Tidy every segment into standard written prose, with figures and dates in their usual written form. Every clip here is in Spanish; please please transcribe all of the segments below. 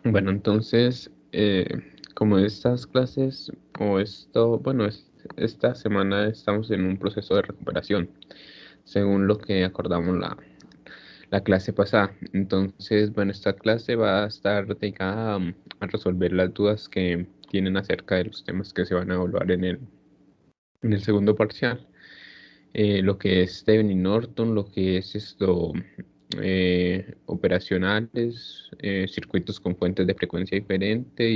Bueno, entonces, como estas clases o esto, bueno, esta semana estamos en un proceso de recuperación, según lo que acordamos la clase pasada. Entonces, bueno, esta clase va a estar dedicada a resolver las dudas que tienen acerca de los temas que se van a evaluar en el segundo parcial. Lo que es Steven y Norton, lo que es esto, operacionales, circuitos con fuentes de frecuencia diferente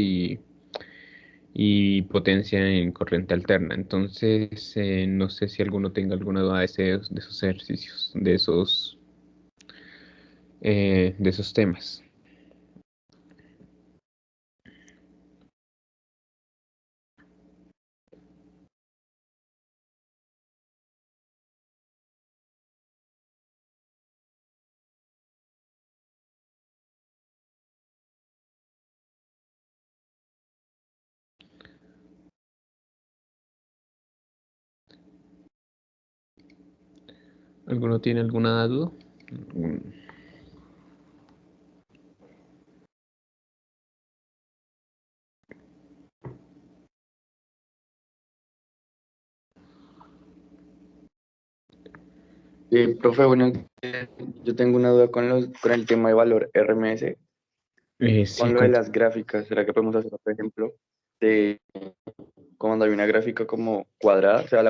y potencia en corriente alterna. Entonces, no sé si alguno tenga alguna duda de esos ejercicios, de esos temas. ¿Alguno tiene alguna duda? Mm, Profe, bueno, yo tengo una duda con el tema de valor RMS, sí, con lo de las gráficas. ¿Será que podemos hacer otro ejemplo de cuando hay una gráfica como cuadrada? O sea, el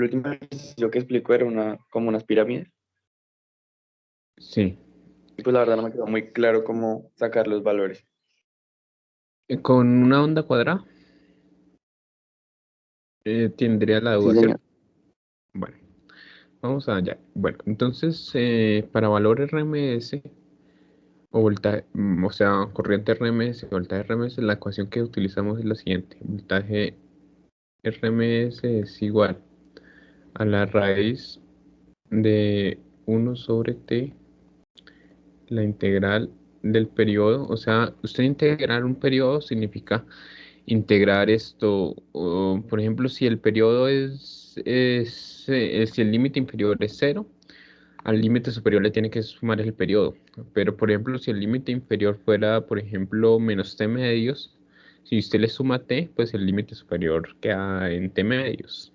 último ejercicio que explicó era como unas pirámides. sí. Y pues la verdad no me quedó muy claro cómo sacar los valores. Con una onda cuadrada, tendría la Sí, duda, señor. ¿cierto? Bueno, vamos allá. Bueno, entonces, para valor RMS o voltaje, o sea, corriente RMS, voltaje RMS, la ecuación que utilizamos es la siguiente. Voltaje RMS es igual a la raíz de 1/t, la integral del periodo. O sea, usted integrar un periodo significa integrar esto, o, por ejemplo, si el periodo si el límite inferior es cero, al límite superior le tiene que sumar el periodo. Pero, por ejemplo, si el límite inferior fuera, por ejemplo, menos t medios, si usted le suma t, pues el límite superior queda en t medios.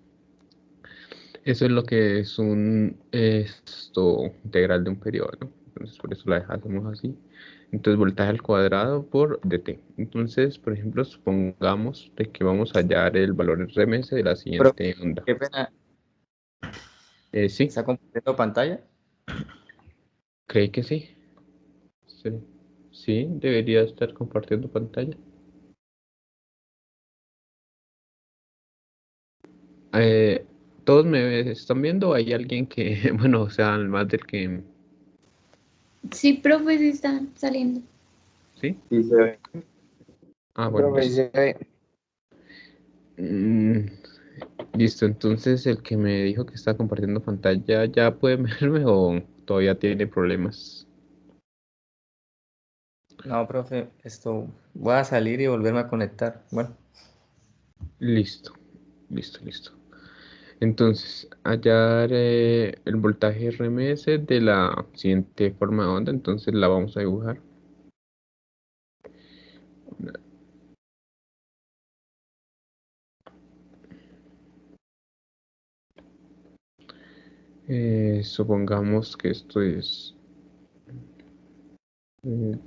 Eso es lo que es un esto integral de un periodo, ¿no? Entonces, por eso la dejamos así. Entonces, voltaje al cuadrado por dt. Entonces, por ejemplo, supongamos de que vamos a hallar el valor RMS de la Pero, siguiente onda. qué pena, Sí, ¿está compartiendo pantalla? ¿cree que sí? Sí, sí, debería estar compartiendo pantalla. Eh, ¿Todos me están viendo? ¿Hay alguien que, bueno, o sea, más del que, Sí, profe, sí está saliendo. sí? Sí, se ve. Ah, bueno, Profe, sí listo. se ve. Mm, listo, entonces el que me dijo que está compartiendo pantalla, ¿ya puede verme o todavía tiene problemas? No, profe, voy a salir y volverme a conectar. Bueno, Listo, listo. Entonces, hallar el voltaje RMS de la siguiente forma de onda, entonces la vamos a dibujar. Supongamos que esto es eh,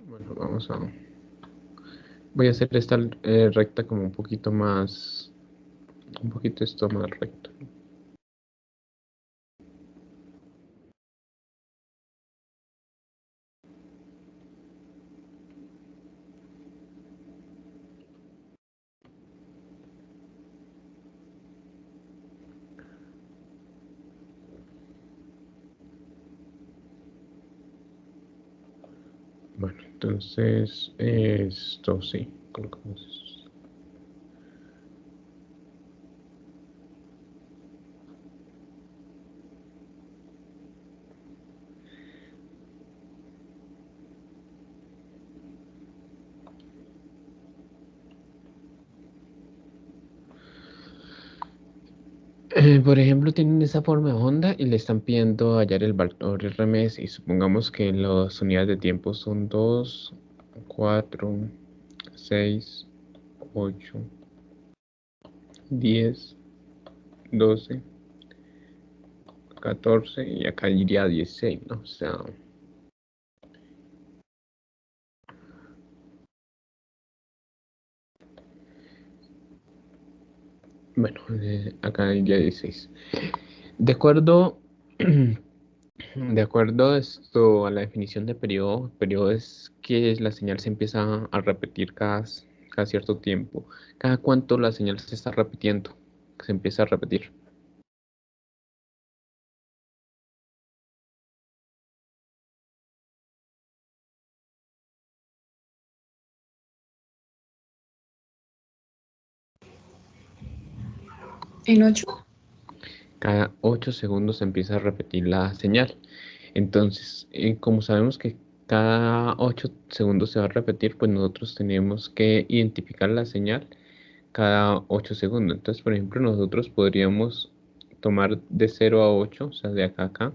bueno, voy a hacer esta recta como un poquito esto más recto. Entonces, esto sí, colocamos eso. Por ejemplo, tienen esa forma de onda y le están pidiendo hallar el valor RMS y supongamos que las unidades de tiempo son 2, 4, 6, 8, 10, 12, 14 y acá iría 16, ¿no? O sea, bueno, acá iría 16. De acuerdo, de acuerdo esto a la definición de periodo, periodo es que la señal se empieza a repetir cada cierto tiempo. ¿Cada cuánto la señal se está repitiendo? Se empieza a repetir. ¿En 8? Cada 8 segundos se empieza a repetir la señal. Entonces, como sabemos que cada 8 segundos se va a repetir, pues nosotros tenemos que identificar la señal cada 8 segundos. Entonces, por ejemplo, nosotros podríamos tomar de 0 a 8, o sea, de acá a acá.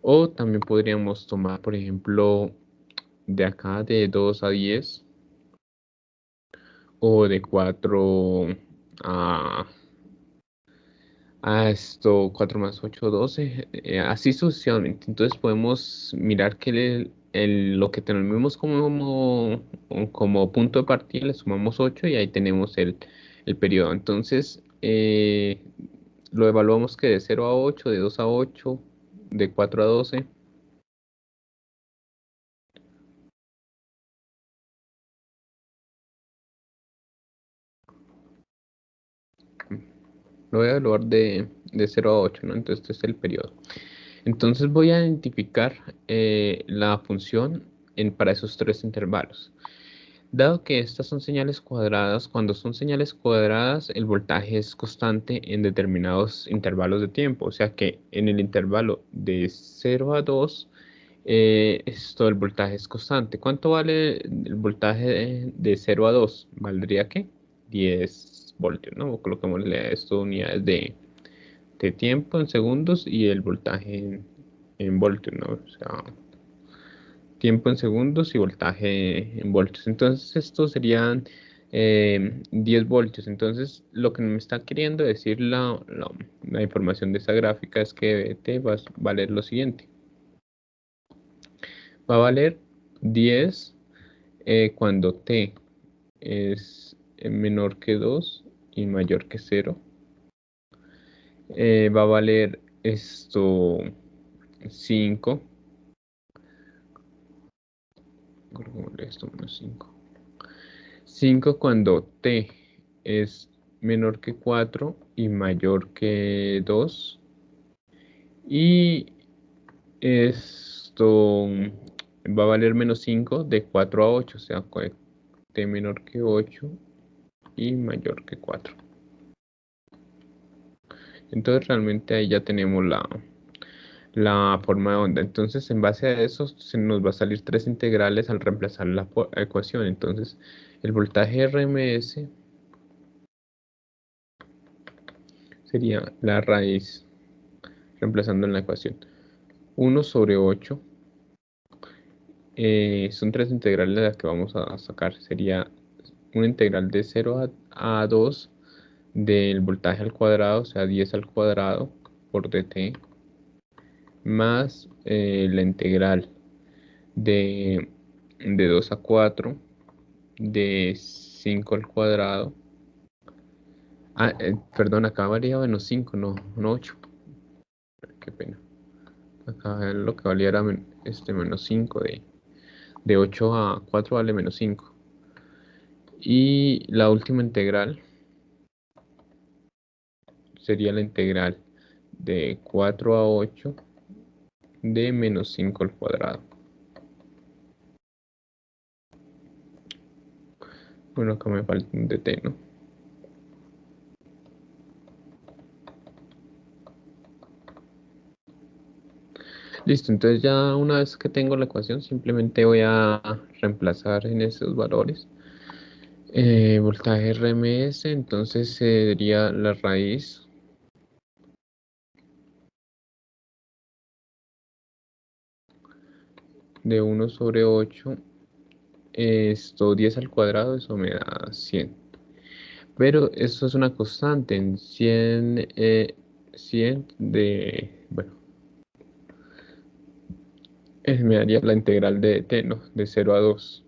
O también podríamos tomar, por ejemplo, de acá de 2 a 10 o de 4 a, esto 4 más 8 12, así sucesivamente. Entonces podemos mirar que lo que tenemos como punto de partida le sumamos 8 y ahí tenemos el periodo. Entonces lo evaluamos que de 0 a 8, de 2 a 8, de 4 a 12. Lo voy a evaluar de 0 a 8, ¿no? Entonces este es el periodo. Entonces voy a identificar la función para esos tres intervalos. Dado que estas son señales cuadradas, cuando son señales cuadradas, el voltaje es constante en determinados intervalos de tiempo. O sea que en el intervalo de 0 a 2, el voltaje es constante. ¿Cuánto vale el voltaje de 0 a 2? ¿Valdría qué? 10 voltios, ¿no? Coloquémosle a esto unidades de tiempo en segundos y el voltaje en voltios, ¿no? O sea, tiempo en segundos y voltaje en voltios. Entonces, estos serían 10 voltios. Entonces, lo que me está queriendo decir la información de esta gráfica es que T va a valer lo siguiente. Va a valer 10 cuando T es menor que 2 y mayor que 0. Va a valer esto 5. Esto menos 5. 5 cuando T es menor que 4 y mayor que 2. Y esto va a valer menos 5 de 4 a 8, o sea, T menor que 8 y mayor que 4. Entonces realmente ahí ya tenemos la forma de onda. Entonces en base a eso se nos va a salir tres integrales al reemplazar la ecuación. Entonces el voltaje RMS sería la raíz, reemplazando en la ecuación, 1 sobre 8. Son tres integrales las que vamos a sacar. Sería una integral de 0 a 2 del voltaje al cuadrado, o sea, 10 al cuadrado por dt, más la integral de 2 a 4 de 5 al cuadrado. Perdón, acá valía menos 5, no 8. Qué pena. Acá lo que valía era menos 5. De 8 a 4 vale menos 5. Y la última integral sería la integral de 4 a 8 de menos 5 al cuadrado. Bueno, acá me falta un dt, ¿no? Listo, entonces ya una vez que tengo la ecuación, simplemente voy a reemplazar en esos valores. Voltaje RMS, entonces sería la raíz de 1/8. Esto 10 al cuadrado, eso me da 100. Pero eso es una constante en 100, 100 de, bueno, me daría la integral de t, ¿no? De 0 a 2.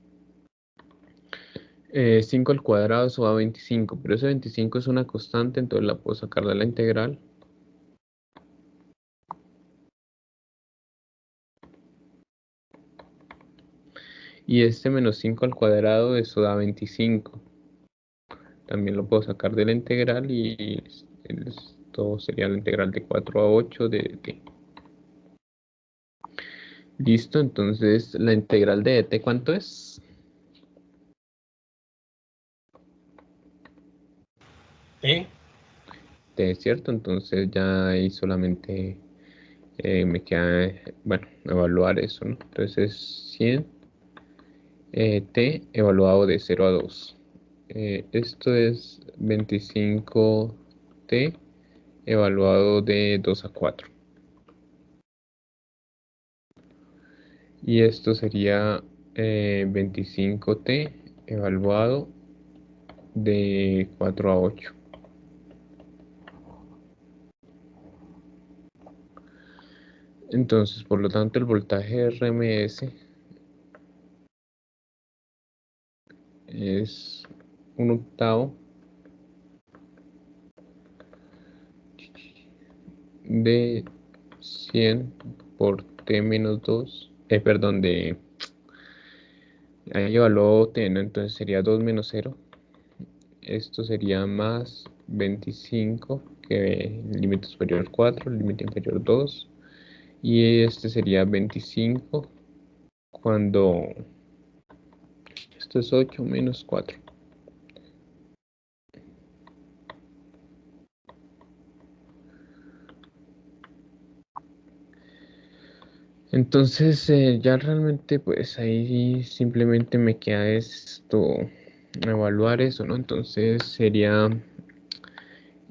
5 al cuadrado, eso da 25, pero ese 25 es una constante, entonces la puedo sacar de la integral. Y este menos 5 al cuadrado, eso da 25. También lo puedo sacar de la integral y esto sería la integral de 4 a 8 de t. Listo, entonces la integral de t, ¿cuánto es? ¿Sí? T, ¿cierto? Entonces ya ahí solamente me queda, bueno, evaluar eso, ¿no? Entonces es 100 t evaluado de 0 a 2. Esto es 25 t evaluado de 2 a 4. Y esto sería 25t evaluado de 4 a 8. Entonces, por lo tanto, el voltaje RMS es 1/8 de 100 por t menos 2. Perdón, ahí evaluó t, ¿no? Entonces sería 2 menos 0. Esto sería más 25, que el límite superior 4, el límite inferior 2. Y este sería 25 cuando esto es 8 menos 4. Entonces ya realmente pues ahí simplemente me queda esto, evaluar eso, ¿no? Entonces sería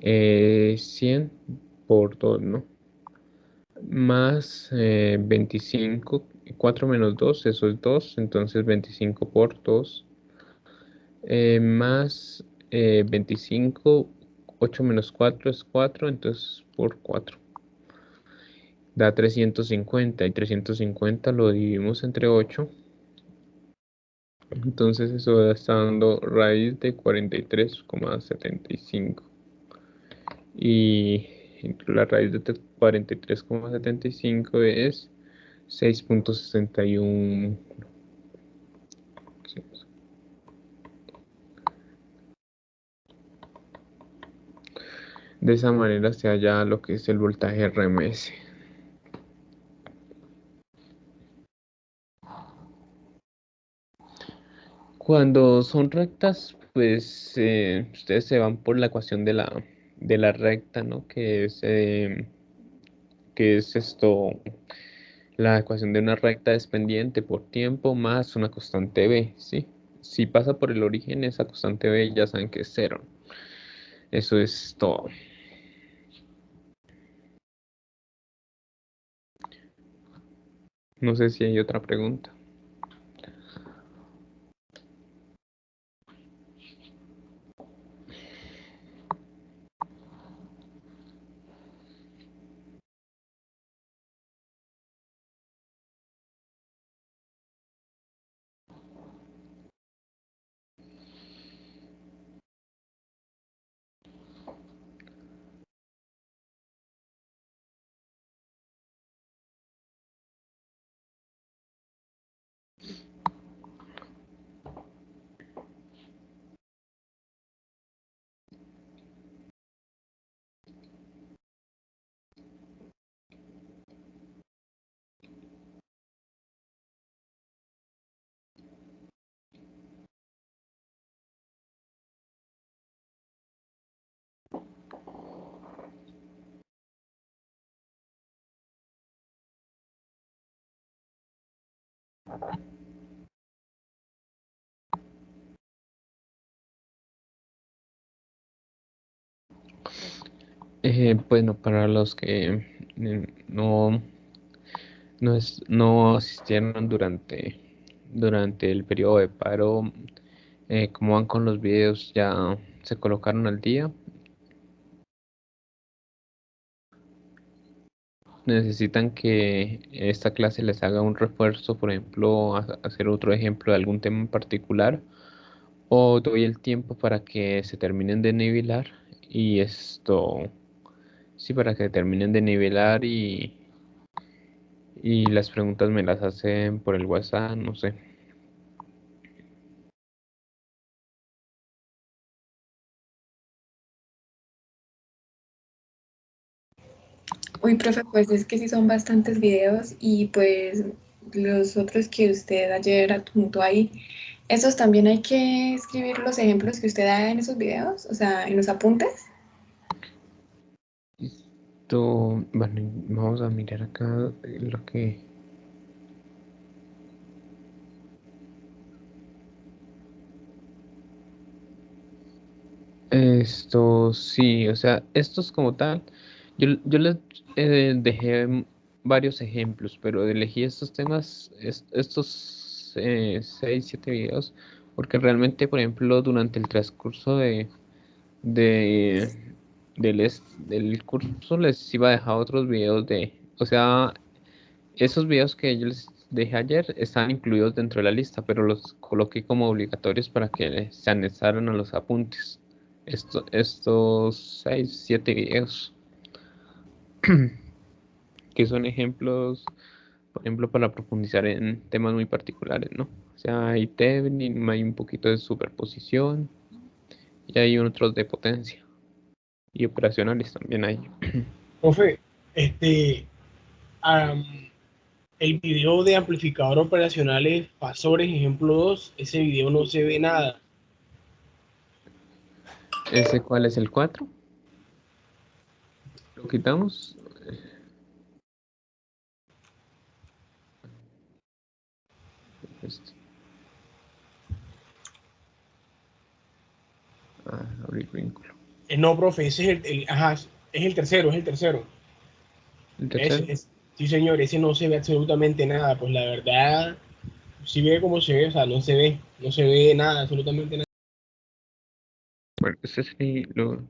100 por 2, ¿no? Más 25, 4 menos 2, eso es 2, entonces 25 por 2, más 25, 8 menos 4 es 4, entonces por 4. Da 350 y 350 lo dividimos entre 8. Entonces eso está dando raíz de 43,75. Y la raíz de 43,75 es 6,61. De esa manera se halla lo que es el voltaje RMS. Cuando son rectas, pues ustedes se van por la ecuación de la recta, ¿no? Que es esto, la ecuación de una recta es pendiente por tiempo más una constante b, ¿sí? Si pasa por el origen, esa constante b ya saben que es cero. Eso es todo. No sé si hay otra pregunta. Bueno, para los que no asistieron durante el periodo de paro, ¿cómo van con los videos? ¿Ya se colocaron al día? ¿Necesitan que esta clase les haga un refuerzo, por ejemplo, hacer otro ejemplo de algún tema en particular? ¿O doy el tiempo para que se terminen de nivelar y sí, para que terminen de nivelar y las preguntas me las hacen por el WhatsApp, no sé? Uy, profe, pues es que sí son bastantes videos y pues los otros que usted ayer adjuntó ahí, esos también hay que escribir los ejemplos que usted da en esos videos, o sea, en los apuntes. Bueno, vamos a mirar acá lo que... Sí, o sea, estos como tal, yo les dejé varios ejemplos, pero elegí estos temas, estos 6, 7 videos, porque realmente, por ejemplo, durante el transcurso de, del curso les iba a dejar otros videos o sea, esos videos que yo les dejé ayer están incluidos dentro de la lista, pero los coloqué como obligatorios para que se anexaran a los apuntes. Estos 6, 7 videos, que son ejemplos, por ejemplo, para profundizar en temas muy particulares, ¿no? O sea, hay Thevenin, hay un poquito de superposición y hay otros de potencia. Y operacionales también hay. Profe, este, am, el video de amplificador operacionales Fasores, ejemplo 2, ese video no se ve nada. ¿Ese cuál es el 4? ¿Lo quitamos? Este. Abrir vínculo. No, profe, ese es ajá, es el tercero, es el tercero. ¿El tercero? Sí, señor, ese no se ve absolutamente nada. Pues la verdad, si ve como se ve, o sea, no se ve nada, absolutamente nada. Bueno, ese sí lo...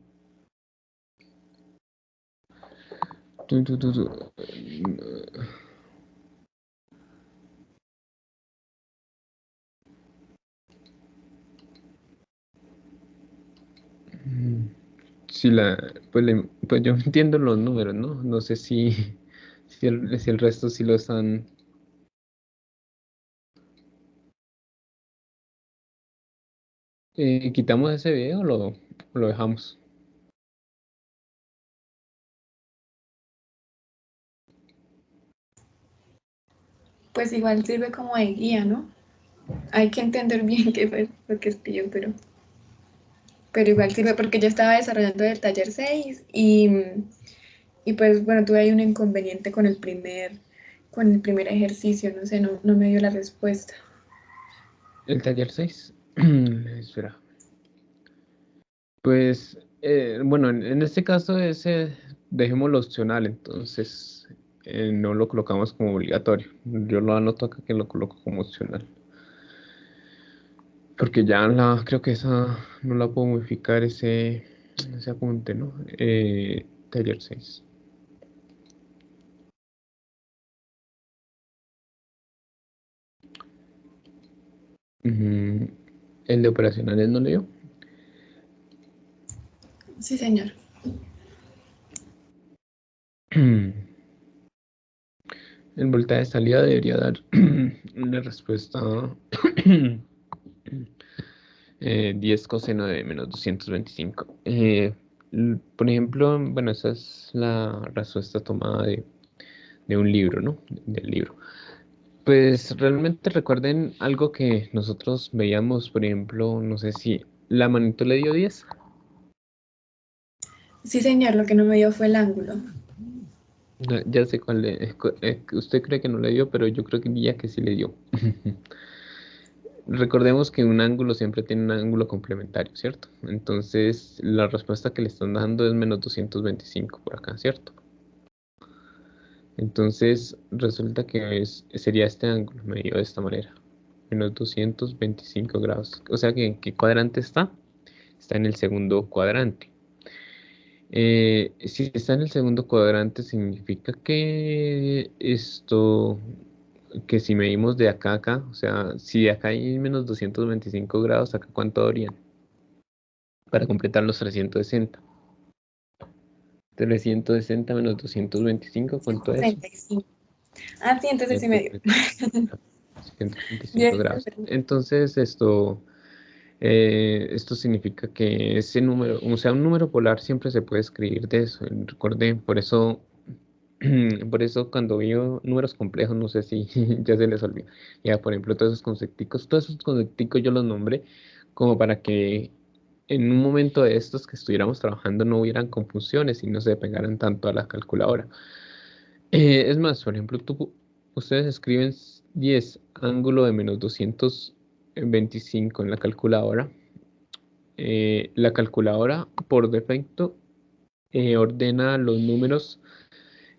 Sí, pues yo entiendo los números, ¿no? No sé si el resto sí lo están... ¿Quitamos ese video o lo dejamos? Pues igual sirve como de guía, ¿no? Hay que entender bien qué fue lo que escribió, pero igual sirve porque yo estaba desarrollando el taller 6 y pues bueno, tuve ahí un inconveniente con el primer ejercicio, no sé, no me dio la respuesta. ¿El taller 6? Espera. Pues, bueno, en este caso ese dejémoslo opcional, entonces no lo colocamos como obligatorio. Yo lo anoto acá que lo coloco como opcional. Porque ya creo que esa no la puedo modificar ese apunte, ¿no? Taller 6. El de operacionales no leo. Sí, señor. El voltaje de salida debería dar una respuesta 10 coseno de -225. Por ejemplo, bueno, esa es la respuesta tomada de un libro, ¿no? Del libro. Pues realmente recuerden algo que nosotros veíamos, por ejemplo, no sé si la manito le dio 10. Sí, señor, lo que no me dio fue el ángulo. Ya sé cuál usted cree que no le dio, pero yo creo que diría que sí le dio. Recordemos que un ángulo siempre tiene un ángulo complementario, ¿cierto? Entonces, la respuesta que le están dando es menos 225 por acá, ¿cierto? Entonces, resulta que sería este ángulo medido de esta manera, menos 225 grados. O sea que ¿en qué cuadrante está? Está en el segundo cuadrante. Si está en el segundo cuadrante, significa que si medimos de acá a acá, o sea, si de acá hay menos 225 grados, acá ¿cuánto habrían? Para completar los 360. 360 menos 225, ¿cuánto es? 35. Ah, sí, entonces sí me dio. 135 Bien, grados. Entonces, esto significa que ese número, o sea, un número polar siempre se puede escribir de eso. Recordé, por eso, por eso cuando veo números complejos, no sé si ya se les olvidó. Ya, por ejemplo, todos esos concepticos yo los nombré como para que en un momento de estos que estuviéramos trabajando no hubieran confusiones y no se pegaran tanto a la calculadora. Es más, por ejemplo, ustedes escriben 10 ángulo de menos 225 en la calculadora. La calculadora por defecto ordena los números.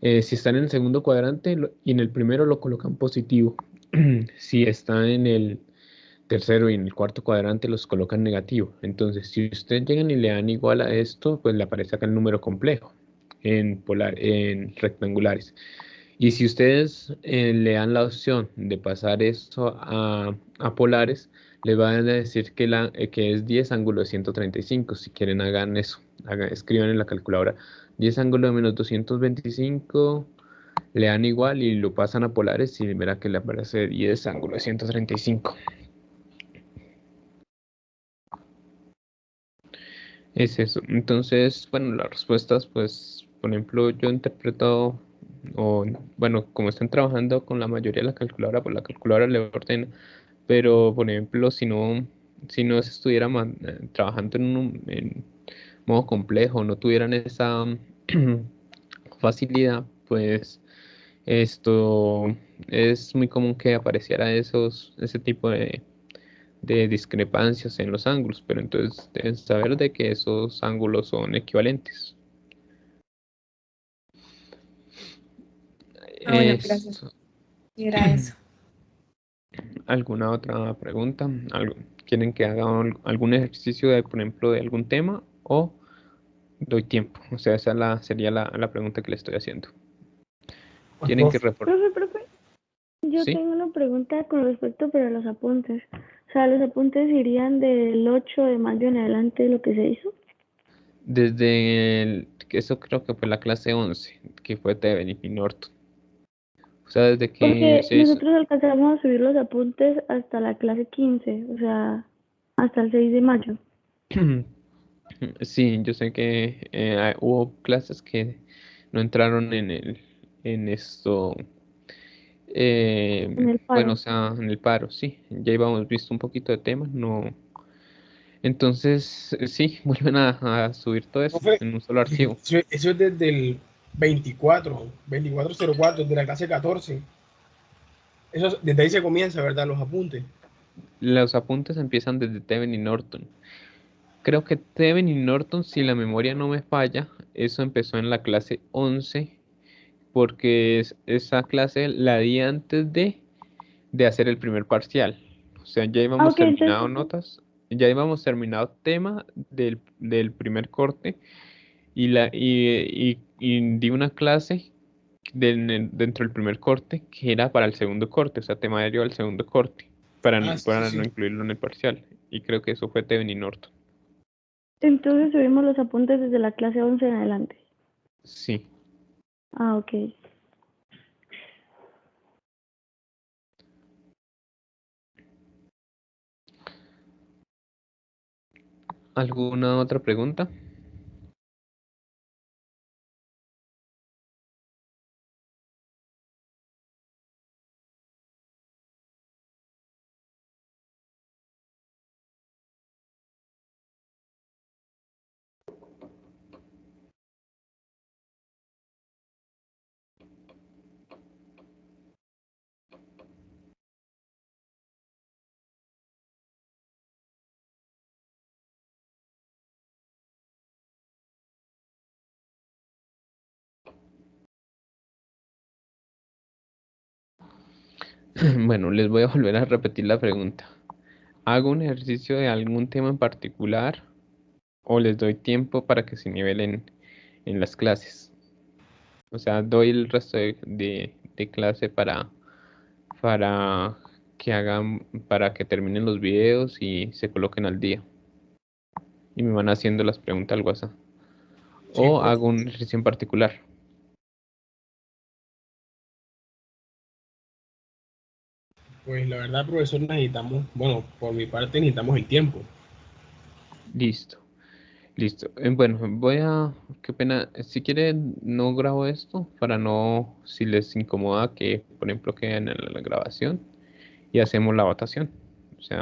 Si están en el segundo cuadrante y en el primero lo colocan positivo. Si están en el tercero y en el cuarto cuadrante los colocan negativo. Entonces, si ustedes llegan y le dan igual a esto, pues le aparece acá el número complejo en rectangulares. Y si ustedes le dan la opción de pasar esto a polares, les van a decir que es 10 ángulo de 135. Si quieren, hagan eso. Escriban en la calculadora 10 ángulo de menos 225, le dan igual y lo pasan a polares y verá que le aparece 10 ángulo de 135. Es eso. Entonces, bueno, las respuestas, pues, por ejemplo, yo he interpretado, o bueno, como están trabajando con la mayoría de la calculadora, pues la calculadora le ordena. Pero, por ejemplo, si no se estuviera trabajando en modo complejo, no tuvieran esa facilidad, pues esto es muy común que apareciera ese tipo de discrepancias en los ángulos, pero entonces deben saber de que esos ángulos son equivalentes. Ah, bueno, gracias. Esto- Y era eso. ¿Alguna otra pregunta? ¿Quieren que haga algún ejercicio de, por ejemplo, de algún tema o doy tiempo? O sea, esa sería la pregunta que le estoy haciendo. Pues, ¿Quieren que profe, reporte? Profe, yo ¿Sí? tengo una pregunta con respecto pero a los apuntes. O sea, los apuntes irían del 8 de mayo en adelante lo que se hizo. Que eso creo que fue la clase 11, que fue Teven y Norton. O sea, desde que Porque se hizo. nosotros alcanzamos a subir los apuntes hasta la clase 15, o sea, hasta el 6 de mayo, Sí, yo sé que hubo clases que no entraron en esto. en el Bueno, o paro. sea, en el paro, sí. Ya íbamos visto un poquito de temas, no. Entonces, sí, vuelven a subir todo eso profe, en un solo archivo. eso es desde el 2404, de la clase 14. Eso, desde ahí se comienza, ¿verdad? Los apuntes. Los apuntes empiezan desde Teven y Norton. Creo que Teven y Norton, si la memoria no me falla, eso empezó en la clase 11, porque esa clase la di antes de hacer el primer parcial. O sea, ya Ah, íbamos ok, terminado entonces, notas, ya íbamos terminado tema del primer corte y di una clase dentro del primer corte que era para el segundo corte, o sea, temario al segundo corte, Ah, sí, sí, para no sí. incluirlo en el parcial. Y creo que eso fue Teven y Norton. entonces subimos los apuntes desde la clase 11 en adelante. Sí. Ah, ok. ¿Alguna otra pregunta? Bueno, les voy a volver a repetir la pregunta. ¿Hago un ejercicio de algún tema en particular o les doy tiempo para que se nivelen en las clases? O sea, doy el resto de clase para que para que terminen los videos y se coloquen al día. Y me van haciendo las preguntas al WhatsApp. Sí, O hago un ejercicio en particular. pues la verdad, profesor, necesitamos, bueno, por mi parte necesitamos el tiempo. Listo. Listo. Bueno, qué pena, si quieren no grabo esto para no, si les incomoda que, por ejemplo, queden en la grabación y hacemos la votación. O sea,